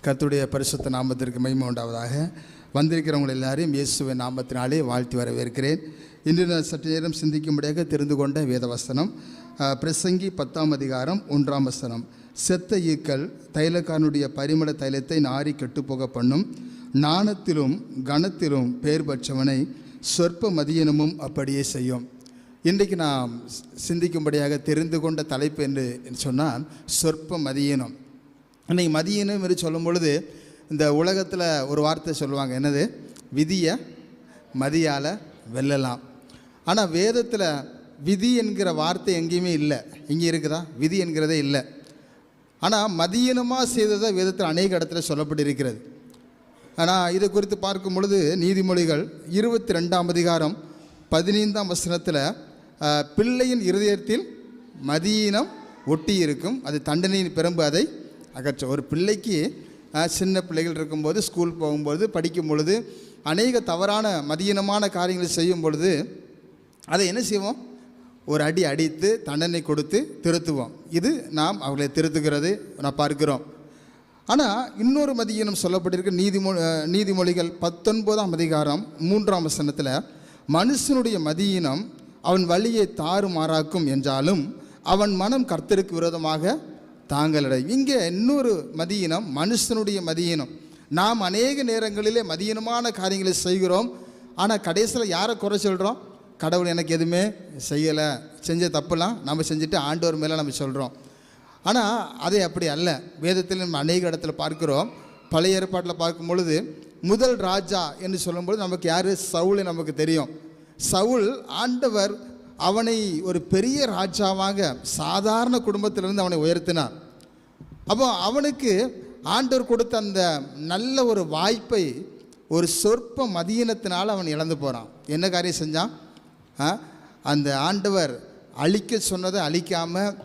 கர்த்தருடைய பரிசுத்த நாமத்திற்கு மகிமை உண்டாவதாக. வந்திருக்கிறவங்க எல்லாரையும் இயேசுவின் நாமத்தினாலே வாழ்த்தி வரவேற்கிறேன். இன்று நான் சற்று நேரம் சிந்திக்கும்படியாக தெரிந்து கொண்ட வேதவசனம் பிரசங்கி 10ஆம் அதிகாரம் 1ஆம் வசனம். செத்த ஈக்கள் தைலக்காரனுடைய பரிமள தைலத்தை நாரி கெட்டுப்போக பண்ணும், நாணத்திலும் கனத்திலும் பெயர் பெற்றவனை சொற்ப மதியனமும் அப்படியே செய்யும். இன்றைக்கு நாம் சிந்திக்கும்படியாக தெரிந்து கொண்ட தலைப்பு என்று சொன்னால் சொற்ப மதியனம். இன்றைக்கி மதியனம் என்று சொல்லும் பொழுது இந்த உலகத்தில் ஒரு வார்த்தை சொல்லுவாங்க, என்னது? விதியை மதியால் வெல்லலாம். ஆனால் வேதத்தில் விதி என்கிற வார்த்தை எங்கேயுமே இல்லை. இங்கே இருக்குதா? விதி என்கிறதே இல்லை. ஆனால் மதியனமாக செய்ததை வேதத்தில் அநேக இடத்துல சொல்லப்பட்டிருக்கிறது. ஆனால் இதை குறித்து பார்க்கும் பொழுது நீதிமொழிகள் 22ஆம் அதிகாரம் 15ஆம் வசனத்தில் பிள்ளையின் இருதயத்தில் மதியீனம் ஒட்டி இருக்கும், அது தண்டனையின் பெரும்பு அதை அகற்ற. ஒரு பிள்ளைக்கு சின்ன பிள்ளைகள் இருக்கும்போது ஸ்கூல் போகும்பொழுது படிக்கும் பொழுது அநேக தவறான மதியீனமான காரியங்களை செய்யும் பொழுது அதை என்ன செய்வோம்? ஒரு அடி அடித்து தண்டனை கொடுத்து திருத்துவோம். இது நாம் அவர்களை திருத்துகிறது நான் பார்க்கிறோம். ஆனால் இன்னொரு மதியீனம் சொல்லப்பட்டிருக்கு. நீதிமொழிகள் 19ஆம் அதிகாரம் 3ஆம் வசனத்தில் மனுஷனுடைய மதியீனம் அவன் வழியை தாறுமாறாக்கும் என்றாலும் அவன் மனம் கர்த்தருக்கு விரோதமாக தாங்களடை. இங்கே இன்னொரு மதியீனம் மனுஷனுடைய மதியீனம். நாம் அநேக நேரங்களிலே மதியீனமான காரியங்களை செய்கிறோம். ஆனால் கடைசியில் யாரை குறை சொல்கிறோம்? கடவுள் எனக்கு எதுவுமே செய்யலை, செஞ்ச தப்புலாம் நம்ம செஞ்சுட்டு ஆண்டவர் மேலே நம்ம சொல்கிறோம். ஆனால் அதே அப்படி அல்ல. வேதத்தில் நம்ம அநேக இடத்துல பார்க்கிறோம். பழைய ஏற்பாட்டில் பார்க்கும் பொழுது முதல் ராஜா என்று சொல்லும்பொழுது நமக்கு யார்? சவுல் நமக்கு தெரியும். சவுல் ஆண்டவர் அவனை ஒரு பெரிய ராஜாவாக சாதாரண குடும்பத்திலிருந்து அவனை உயர்த்தினார். அப்போ அவனுக்கு ஆண்டவர் கொடுத்த அந்த நல்ல ஒரு வாய்ப்பை ஒரு சொற்ப மதியீனத்தினால் அவன் இழந்து போகிறான். என்ன காரியம் செஞ்சான்? அந்த ஆண்டவர் அழிக்க சொன்னதை அழிக்காமல்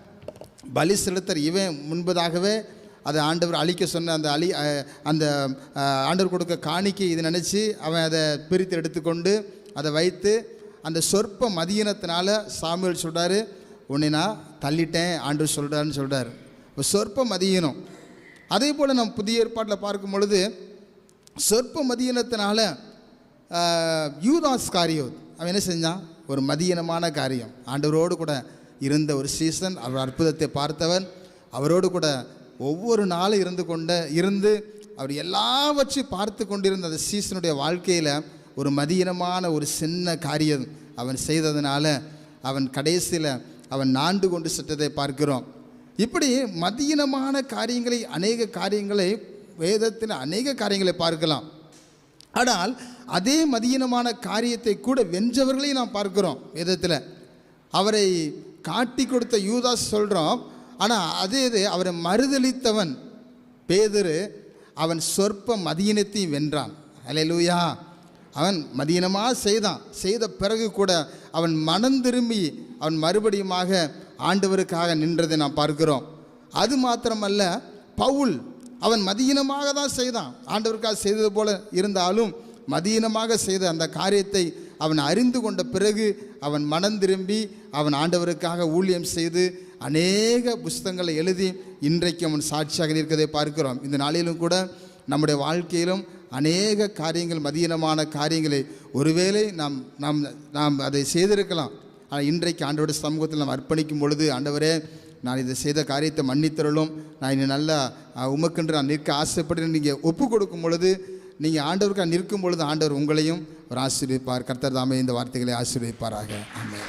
பலி செலுத்தர் இவன் முன்பதாகவே அதை ஆண்டவர் அழிக்க சொன்ன அந்த ஆண்டவர் கொடுக்க காணிக்கை இது நினச்சி அவன் அதை பிரித்து எடுத்துக்கொண்டு அதை வைத்து அந்த சொற்ப மதியீனத்தினால சாமுவேல் சொல்கிறாரு, உன்னை நான் தள்ளிட்டேன் ஆண்டவர் சொல்கிறாருன்னு சொல்கிறார். சொற்ப மதியீனம். அதே போல் நம்ம புதிய ஏற்பாட்டில் பார்க்கும் பொழுது சொற்ப மதியீனத்தினால யூதாஸ் காரியோத் அவன் என்ன செஞ்சான்? ஒரு மதியீனமான காரியம். ஆண்டவரோடு கூட இருந்த ஒரு சீசன், அவர் அற்புதத்தை பார்த்தவன், அவரோடு கூட ஒவ்வொரு நாளும் இருந்து அவர் எல்லாவற்றையும் பார்த்து கொண்டிருந்த அந்த சீசனுடைய வாழ்க்கையில் ஒரு மதியீனமான ஒரு சின்ன காரியம் அவன் செய்ததுனால அவன் கடைசியில் அவன் நாண்டு கொண்டு சென்றதை பார்க்கிறோம். இப்படி மதியீனமான காரியங்களை அநேக காரியங்களை வேதத்தில் அநேக காரியங்களை பார்க்கலாம். ஆனால் அதே மதியீனமான காரியத்தை கூட வென்றவர்களையும் நாம் பார்க்கிறோம் வேதத்தில். அவரை காட்டி கொடுத்த யூதாஸ் சொல்கிறோம். ஆனால் அதே அவரை மறுதலித்தவன் பேதுரு அவன் சொற்ப மதியீனத்தையும் வென்றான். அல்லேலூயா. அவன் மதியீனமாக செய்த பிறகு கூட அவன் மனம் திரும்பி அவன் மறுபடியுமாக ஆண்டவருக்காக நின்றதை நாம் பார்க்கிறோம். அது மாத்திரமல்ல, பவுல் அவன் மதியீனமாக தான் செய்தான். ஆண்டவருக்காக செய்தது போல இருந்தாலும் மதியீனமாக செய்த அந்த காரியத்தை அவன் அறிந்து கொண்ட பிறகு அவன் மனம் திரும்பி அவன் ஆண்டவருக்காக ஊழியம் செய்து அநேக புஸ்தகங்களை எழுதி இன்றைக்கு அவன் சாட்சியாக இருக்கிறதை பார்க்கிறோம். இந்த நாளிலும் கூட நம்முடைய வாழ்க்கையிலும் அநேக காரியங்கள் மதியீனமான காரியங்களை ஒருவேளை நாம் அதை செய்திருக்கலாம். ஆனால் இன்றைக்கு ஆண்டவருடைய சமூகத்தில் நாம் அர்ப்பணிக்கும் பொழுது, ஆண்டவரே நான் இதை செய்த காரியத்தை மன்னித்தருளும், நான் இன்னும் நல்லா உமக்கென்று நான் நிற்க ஆசைப்பட்டு நீங்கள் ஒப்பு கொடுக்கும் பொழுது, நீங்கள் ஆண்டவருக்காக நிற்கும் பொழுது ஆண்டவர் உங்களையும் ஒரு ஆசீர்வதிப்பார். கர்த்தர் தாமே இந்த வார்த்தைகளை ஆசீர்வதிப்பாராக. ஆமென்.